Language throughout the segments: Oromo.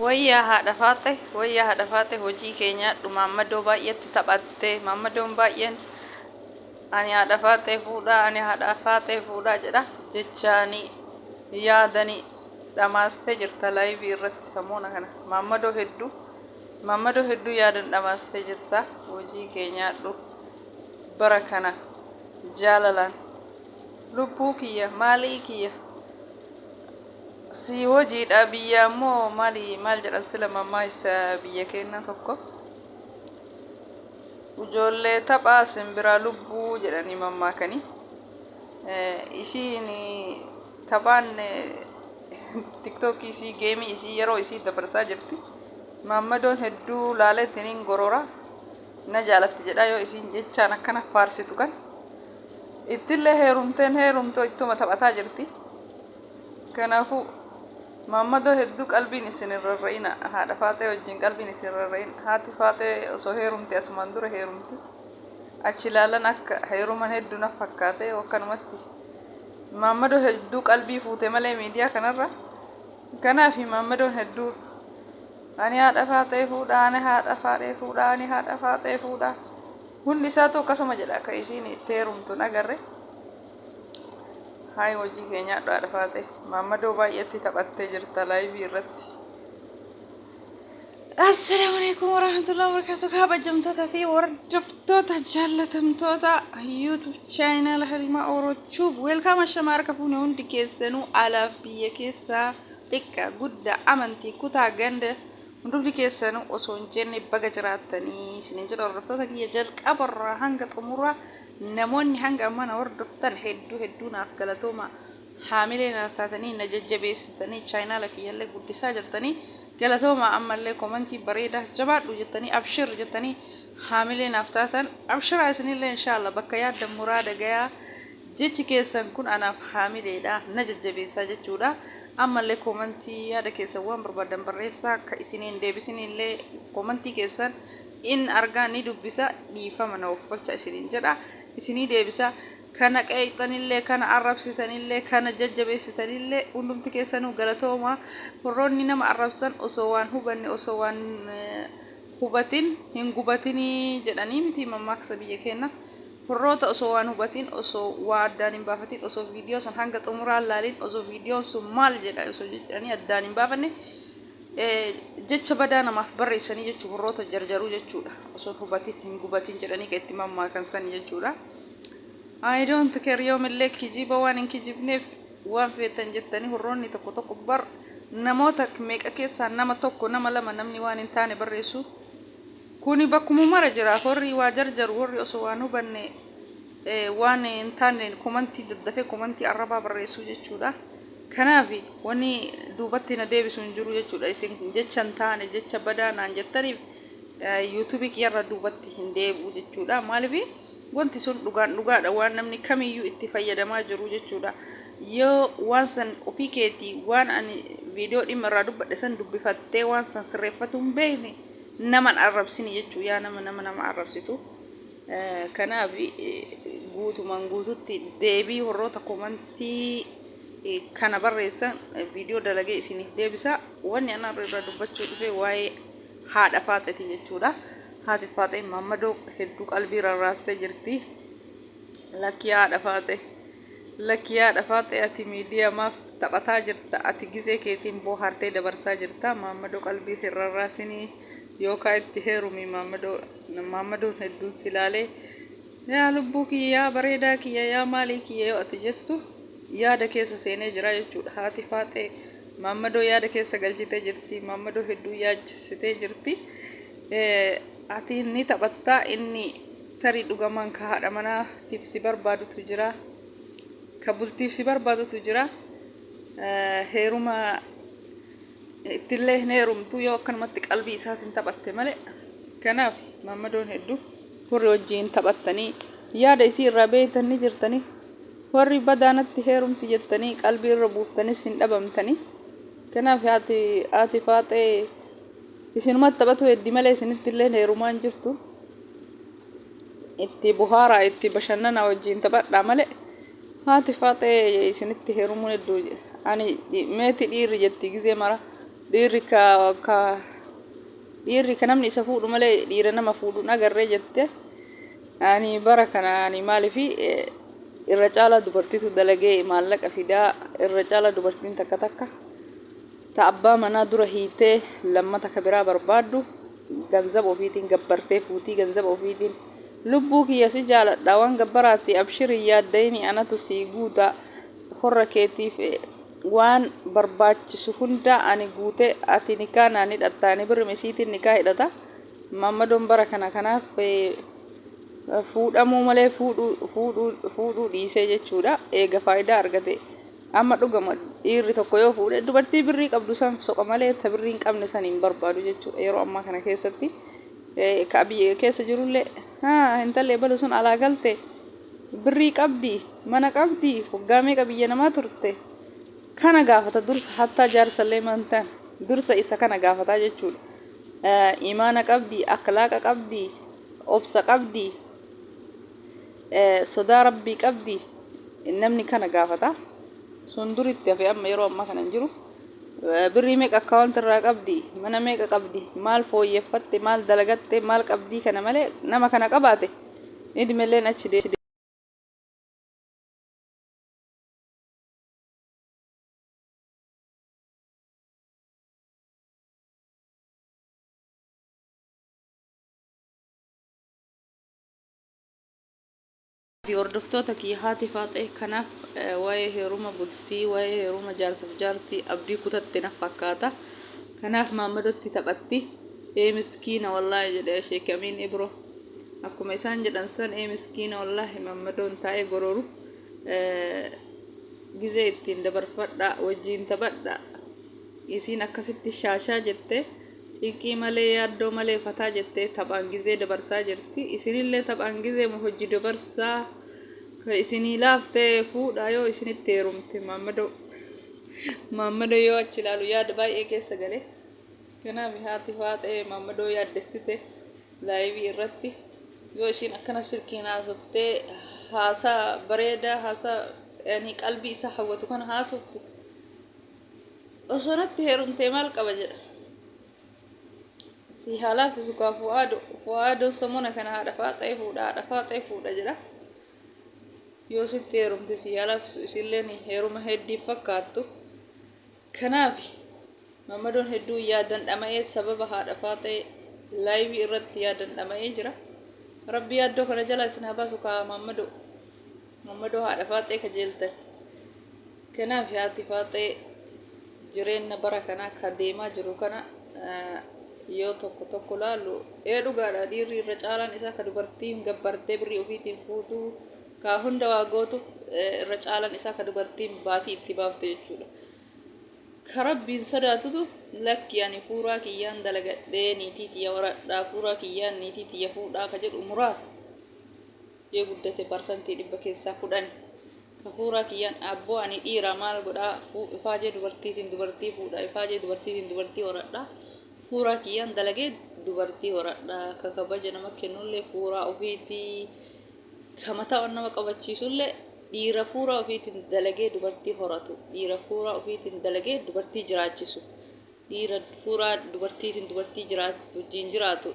Wayyaa haadha faate hojii keenya Maammadoo baay'eetti taphatte Maammadoon baay'een ani haadha faatee fuudhaa jedha jechaanii yaadanii dhamaastee jirta laayivii irratti samoona kana Maammadoo hedduu yaadan dhamaastee jirta hojii keenya bara kana jaalalaan lubbuu kiyya maalii kiyya si hojiidha biyya moo maal jedhan sila mammaa isa biyya keenya tokko ijoollee taphaa simbiraa lubbuu jedhanii mammaakanii ishiin taphaan tiktookii isii geemii isii yeroo isii dabarsaa jirti Maammadoon hedduu laaleettiniin gorora na jaalatti jedha yoo isiin jechaan akkana faarsitu kan ittillee heerumtoo ittuma taphataa jirti kanaafuu Maammadoo hedduu qalbiin isin irrarra'ina haadha faatee wajjin qalbiin isin irrarra'in haati faatee osoo heerumti asumaan dura heerumti achi ilaalan akka heeruman hedduu na fakkaate akkanumatti Maammadoo hedduu qalbii fuute malee miidiyaa kanarra kanaafi Maammadoon hedduu ani haadha faatee fuudhaa hundi isaatu akkasuma jedha akka isiin itti heerumtuun agarre Hai hojii keenya haadha faatee Maammadoo baay'eetti taphattee jirta laayivii irratti. Assalaamu alaykum warahmatullahi wabarakatuh. Kabajamtoota fi hordoftoota jaallatamtoota YouTube channel Halima Orootube. Welcome ashama harka fuune hundi keessanuu alaaf biyya keessaa xiqqaa guddaa amantii kutaa ganda hundumti keessanuu osoo hin jenne baga jiraattanii isiniin jedha hordoftoota kiyya jalqabarraa hanga xumuraa namoonni hanga amana hordoftan hedduu naaf galatooma haamilee naaf taatanii na jajjabeessitanii chaayinaala kiyyallee guddisaa jirtanii galatooma ammallee komentii bareedaa jabaadhu jettanii abshir jettanii haamilee naaf taatan abshiraa isinillee inshaallah bakka yaaddan muraada gayaa jechi keessan kun anaaf haamileedha na jajjabeessaa jechuudha ammallee komentii yaada keessan waan barbaadan barreessaa akka isiniin deebisinillee komentii keessan in argaa ni dubbisa dhiifama na offolcha isiniin jedha isinii deebisa kana qeexanillee kana arrabsitanillee kana jajjabeessitanillee hundumti keessanuu galatooma warroonni nama arrabsan osoo waan hubanne osoo waan hubatin hin gubatinii jedhanii miti mammaaksa biyya keenya warroota osoo waan hubatin osoo waa addaan hin baafatin osoo viidiyoo sun hanga xumuraan laalin osoo viidiyoon sun maal jedha osoo jedhanii addaan hin baafanne jecha badaa namaaf barreessanii jechuun warroota jarjaruu jechuudha osoo hubatin hin gubatin jedhanii itti mammaakan sanii jechuudha. I don't care yoomillee kijiba waan hin kijibneef waan feetan jettanii warroonni tokko bar namoota meeqa keessaa nama tokko nama lama namni waan hin taane barreessu kuni bakkuma mara jira warri waa jarjaru warri osoo waan hubanne waan hin taane komentii daddafee komentii arrabaa barreessu jechuudha. Kanaafi wani duubatti na deebisu hin jiru jechuudha isin jechan taane jecha badaa naan jettaniif YouTube kiyarra duubatti hin deebi'u jechuudha maaliif wanti sun dhugaadha waan namni kamiyyuu itti fayyadamaa jiru jechuudha yoo waan san ofii keetii waan ani viidiyoo dhimma irraa dubbadhe san dubbifattee waan san sirreeffatu hin beekne naman arrabsini jechuu yaa nama arrabsitu kanaafi guutumaan guututti deebii warroota komentii kana barreessan viidiyoo dalagee isiniif deebisa wanni ana irraa dubbachuu dhufe waa'ee haadha faateeti jechuudha haati faatee Maammadoo hedduu qalbii rarraastee jirti lakkii haadha faatee ati miidiyaa maaf taphataa jirta ati gizee keetiin boohartee dabarsaa jirta Maammadoo qalbii rarraasinii yookaan itti heerumi Maammadoon hedduun silaalee yaa lubbuu kiyya yaa bareedaa kiyya yaa maalii kiyya yoo ati jettu yaada keessa seenee jira jechuudha haati faatee Maammadoo yaada keessa galchitee jirti Maammadoo hedduu yaachisitee jirti ati inni taphattaa inni tarii dhugamaan ka haadha manaa tifsi barbaadutu jira ka bultiifsi barbaadutu jira heeruma ittillee hin heerumtu yoo akkanumatti qalbii isaatiin taphatte malee kanaaf Maammadoon hedduu warri wajjiin taphattanii yaada isii irraa beeytanii jirtanii warri badaanatti heerumti jettanii qalbii irra buuftanis hin dhabamtanii kanaaf haati faatee isinumatti taphatu heddi malee isinitti illee heerumaan jirtu itti buhaaraa itti bashannana wajjiin taphadhaa malee haati faatee isinitti heerumuun hedduu ani meeti dhiirri jetti gizee mara dhiirri ka namni isa fuudhu malee dhiira nama fuudhuun agarree jette. Ani bara kana ani maaliifi irra caalaa dubartiitu dalagee maallaqa fidaa irra caalaa dubartiin takka ta abbaa manaa dura hiitee lammata ka biraa barbaaddu ganzaba ofiitiin gabbartee fuutii ganzaba ofiitiin lubbuu kiyya si jaaladha waan gabbaraatti abshirii yaaddayni anatu sii guuta horra keetiif waan barbaachisu hunda ani guute ati nikaa naani hidhattaani birri misiitiin nikaa hidhata mammadoon bara kana kanaaf fuudhamuu malee fuudhuu dhiisee jechuudha eega faayidaa argate amma dhugama dhiirri tokko yoo fuudhe dubartii birrii qabdu san soqa malee ta birrii hin qabne san hin barbaadu jechuudha yeroo ammaa kana keessatti ka biyya keessa jirullee intalli balu sun alaa galte birrii qabdi mana qabdi hoggaamee qabiyya namaa turte kana gaafata dursa hatta jaarsallee mantan dursa isa kana gaafata jechuudha imaana qabdi akhlaaqa qabdi obsa qabdi sodaa rabbii qabdi namni kana gaafata sun duritti hafe amma yeroo amma kana hin jiru birrii meeqa akkaawunti irraa qabdi mana meeqa qabdi maal fooyyeffatte maal dalagatte maal qabdi kana malee nama kana qabaate idmeelleen achi deesse في أردفتوتا كي هاتي فاطئ كناف واي هيروما بلتي واي هيروما جارسف جارتي أبدي كتت نفكاتا كناف ما مدتي تبتي إيه مسكينة والله جدا شيء كمين إبرو أكو ميسان جدا إنسان إيه مسكينة والله ما مدون تاي غرورو جزيتين دبر فدا وجين تبدا يسين أكست الشاشة جتة تيكي مالي يادو مالي فتا جتة تبان جزي دبرسا جرتي يسين اللي تبان جزي مهجي دبرسا كيسيني لافتة فودا يو يسيني تيرومتي مامدو يو أشلالو ياد باي إيكي سجله كنا بهاتي فاتة مامدو ياد دسته لايبي رتي يو يسين أكنا شركينا سفته هاسا بريدا هاسا يعني قلبي سحوته كان هاسفته أصونت تيرومتي مال كبجر si haala fisuka fuado samona kana hada faaxee fuudha jira yoo sitti heerumte si haala isilleen heeruma heddii fakkaattu kanaaf mamadoon hedduu yaadan dhama'ee sababa haadha faaxee laayivii irratti yaadan dhama'ee jira rabbi yaaddoo kana jala isin habaasu kaa mamadoo haadha faaxee kajeeltan kanaaf haati faaxee jireenya bara kana ka deemaa jiru kana yoo tokko laalu dhugaadha dhiirri irra caalaan isaa ka dubartiin gabbartee birrii ofiitiin fuutuu ka hunda waa gootuuf irra caalaan isaa ka dubartiin baasii itti baafte jechuudha ka rabbiin sodaatutu lakki ani fuuraa kiyyaan dalagadhee niitii tiyya waradhaa fuuraa kiyyaan niitii tiyya fuudhaa ka jedhu muraasa yoo guddate parsantii 100 keessaa 10 ka fuuraa kiyyaan abboo ani dhiira maal godhaa ifaajee dubartiitiin dubartii fuudhaa ifaajee dubartiitiin dubartii waradhaa fuuraa kiyyaan dalagee dubartii horadha ka kabaja nama kennullee fuuraa ofiitii ka mataa nama qabachiisullee dhiira fuuraa ofiitiin dalagee dubartii horatu dhiira fuuraa ofiitiin dalagee dubartii jiraachisu dhiira fuuraa dubartiitiin dubartii jiraatu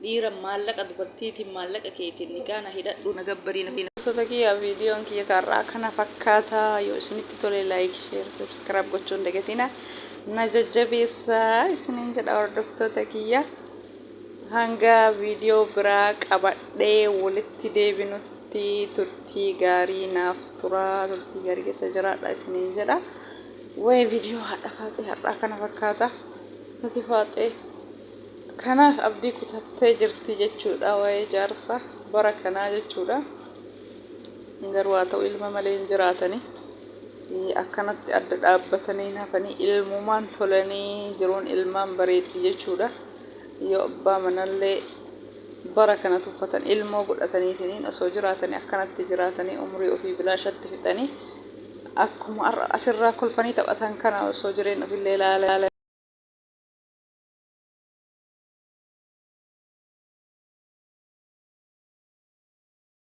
dhiira maallaqa dubartiitiin maallaqa keetiin nikaana hidhadhu nagabbariin fi namoota kiyyaa viidiyoon kiyya karraa kana fakkaata yoo isinitti tole laayik sheer sabskiraayib gochuun dagatina na jajjabeessaa isiniin jedha hordoftoota kiyya hanga viidiyoo biraa qabadhee walitti deebinutti turtii gaarii naaf turaa turtii gaarii keessa jiraadha isiniin jedha wayi viidiyoo har'aa kana fakkaata ati faaxee kanaaf abdii kutattee jirti jechuudha wayi jaarsa bara kanaa jechuudha garuu haa ta'u ilma malee hin jiraatanii akkanatti adda dhaabbatanii hafanii ilmumaan tolanii jiruun ilmaan bareeddi jechuudha yoo abbaa manallee bara kana tuffatan ilmoo godhataniitiin osoo jiraatanii akkanatti jiraatanii umrii ofii bilaashatti fixanii akkuma asirraa kolfanii taphatan kana osoo jireen ofillee ilaala